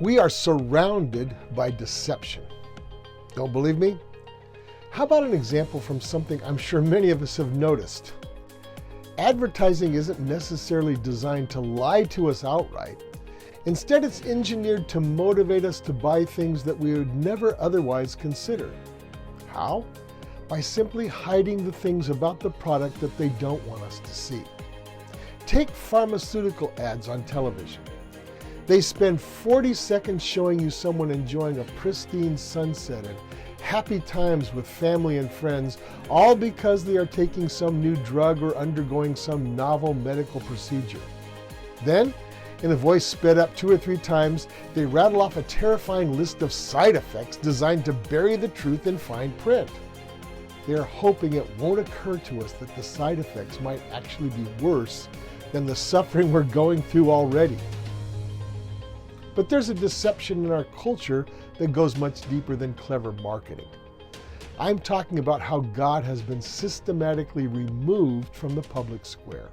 We are surrounded by deception. Don't believe me? How about an example from something I'm sure many of us have noticed? Advertising isn't necessarily designed to lie to us outright. Instead, it's engineered to motivate us to buy things that we would never otherwise consider. How? By simply hiding the things about the product that they don't want us to see. Take pharmaceutical ads on television. They spend 40 seconds showing you someone enjoying a pristine sunset and happy times with family and friends, all because they are taking some new drug or undergoing some novel medical procedure. Then, in a voice sped up 2 or 3 times, they rattle off a terrifying list of side effects designed to bury the truth in fine print. They are hoping it won't occur to us that the side effects might actually be worse than the suffering we're going through already. But there's a deception in our culture that goes much deeper than clever marketing. I'm talking about how God has been systematically removed from the public square.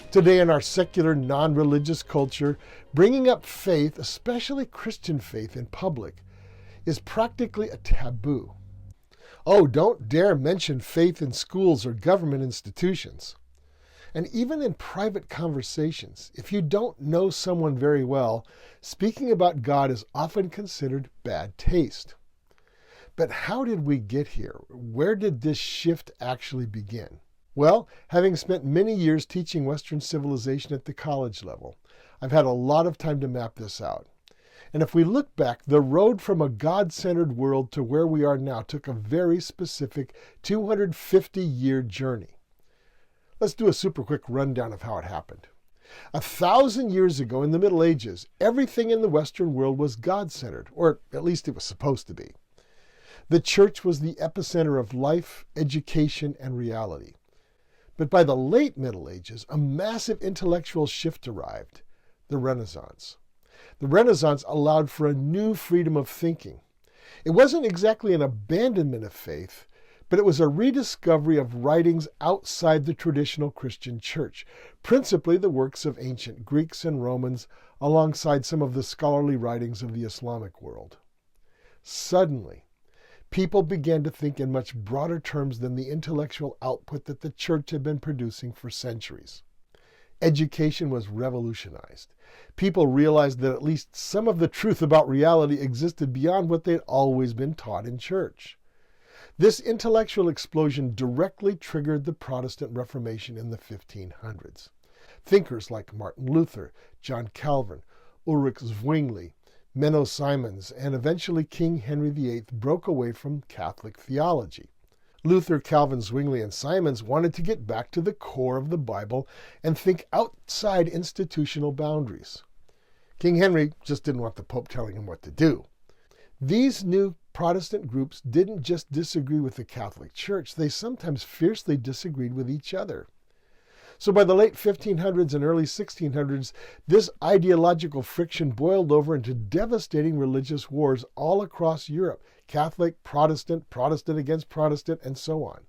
Today in our secular, non-religious culture, bringing up faith, especially Christian faith in public, is practically a taboo. Oh, don't dare mention faith in schools or government institutions. And even in private conversations, if you don't know someone very well, speaking about God is often considered bad taste. But how did we get here? Where did this shift actually begin? Well, having spent many years teaching Western civilization at the college level, I've had a lot of time to map this out. And if we look back, the road from a God-centered world to where we are now took a very specific 250-year journey. Let's do a super quick rundown of how it happened. 1,000 years ago in the Middle Ages, everything in the Western world was God-centered, or at least it was supposed to be. The church was the epicenter of life, education, and reality. But by the late Middle Ages, a massive intellectual shift arrived, the Renaissance. The Renaissance allowed for a new freedom of thinking. It wasn't exactly an abandonment of faith, but it was a rediscovery of writings outside the traditional Christian church, principally the works of ancient Greeks and Romans, alongside some of the scholarly writings of the Islamic world. Suddenly, people began to think in much broader terms than the intellectual output that the church had been producing for centuries. Education was revolutionized. People realized that at least some of the truth about reality existed beyond what they'd always been taught in church. This intellectual explosion directly triggered the Protestant Reformation in the 1500s. Thinkers like Martin Luther, John Calvin, Ulrich Zwingli, Menno Simons, and eventually King Henry VIII broke away from Catholic theology. Luther, Calvin, Zwingli, and Simons wanted to get back to the core of the Bible and think outside institutional boundaries. King Henry just didn't want the Pope telling him what to do. These new Protestant groups didn't just disagree with the Catholic Church, they sometimes fiercely disagreed with each other. So by the late 1500s and early 1600s, this ideological friction boiled over into devastating religious wars all across Europe. Catholic, Protestant, Protestant against Protestant, and so on.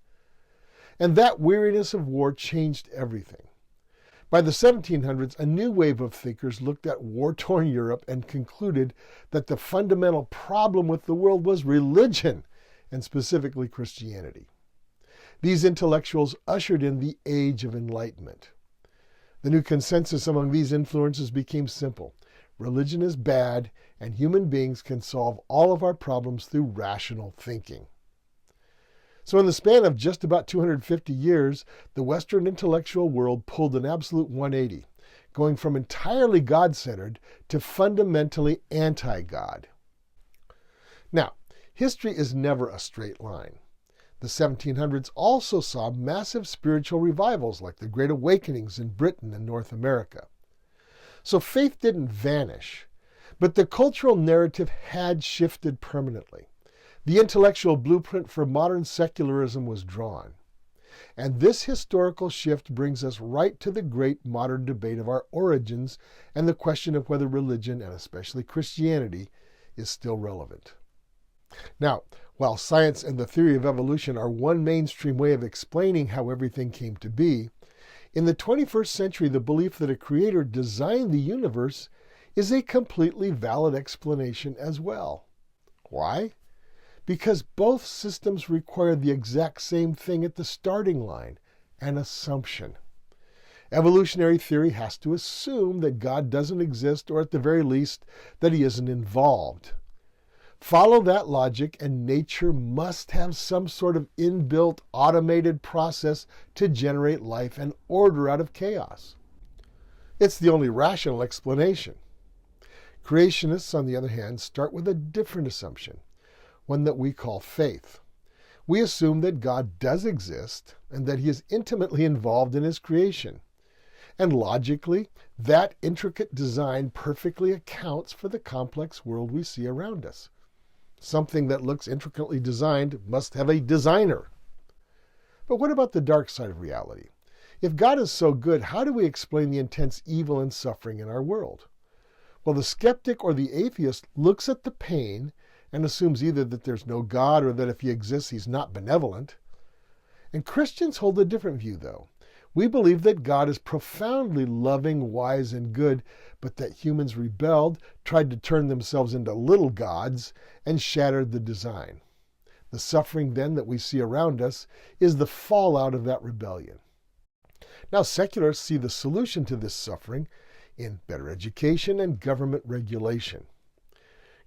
And that weariness of war changed everything. By the 1700s, a new wave of thinkers looked at war-torn Europe and concluded that the fundamental problem with the world was religion, and specifically Christianity. These intellectuals ushered in the Age of Enlightenment. The new consensus among these influences became simple. Religion is bad, and human beings can solve all of our problems through rational thinking. So in the span of just about 250 years, the Western intellectual world pulled an absolute 180, going from entirely God-centered to fundamentally anti-God. Now, history is never a straight line. The 1700s also saw massive spiritual revivals like the Great Awakenings in Britain and North America. So faith didn't vanish, but the cultural narrative had shifted permanently. The intellectual blueprint for modern secularism was drawn. And this historical shift brings us right to the great modern debate of our origins and the question of whether religion, and especially Christianity, is still relevant. Now, while science and the theory of evolution are one mainstream way of explaining how everything came to be, in the 21st century, the belief that a creator designed the universe is a completely valid explanation as well. Why? Because both systems require the exact same thing at the starting line, an assumption. Evolutionary theory has to assume that God doesn't exist, or at the very least, that he isn't involved. Follow that logic, and nature must have some sort of inbuilt automated process to generate life and order out of chaos. It's the only rational explanation. Creationists, on the other hand, start with a different assumption, one that we call faith. We assume that God does exist and that he is intimately involved in his creation. And logically, that intricate design perfectly accounts for the complex world we see around us. Something that looks intricately designed must have a designer. But what about the dark side of reality? If God is so good, how do we explain the intense evil and suffering in our world? Well, the skeptic or the atheist looks at the pain and assumes either that there's no God or that if he exists, he's not benevolent. And Christians hold a different view, though. We believe that God is profoundly loving, wise, and good, but that humans rebelled, tried to turn themselves into little gods, and shattered the design. The suffering, then, that we see around us is the fallout of that rebellion. Now, secularists see the solution to this suffering in better education and government regulation.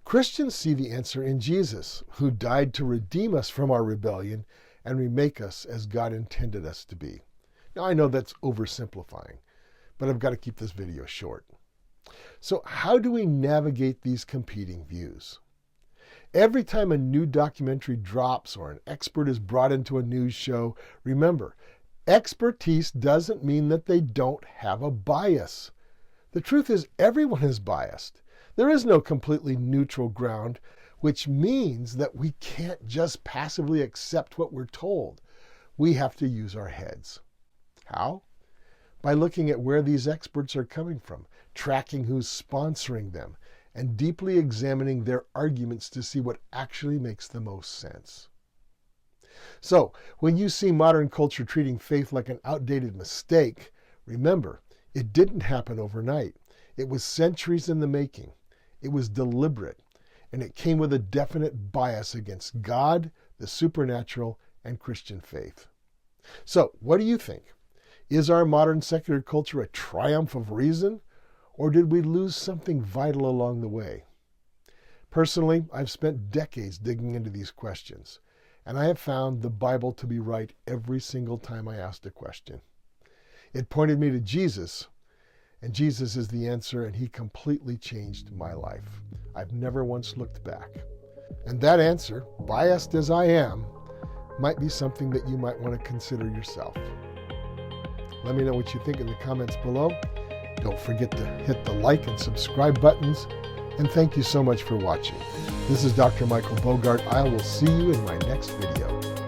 Christians see the answer in Jesus, who died to redeem us from our rebellion and remake us as God intended us to be. Now, I know that's oversimplifying, but I've got to keep this video short. So how do we navigate these competing views? Every time a new documentary drops or an expert is brought into a news show, remember, expertise doesn't mean that they don't have a bias. The truth is, everyone is biased. There is no completely neutral ground, which means that we can't just passively accept what we're told. We have to use our heads. How? By looking at where these experts are coming from, tracking who's sponsoring them, and deeply examining their arguments to see what actually makes the most sense. So, when you see modern culture treating faith like an outdated mistake, remember, it didn't happen overnight. It was centuries in the making. It was deliberate, and it came with a definite bias against God, the supernatural, and Christian faith. So, what do you think? Is our modern secular culture a triumph of reason, or did we lose something vital along the way? Personally, I've spent decades digging into these questions, and I have found the Bible to be right every single time I asked a question. It pointed me to Jesus, and Jesus is the answer, and he completely changed my life. I've never once looked back. And that answer, biased as I am, might be something that you might want to consider yourself. Let me know what you think in the comments below. Don't forget to hit the like and subscribe buttons. And thank you so much for watching. This is Dr. Michael Bogart. I will see you in my next video.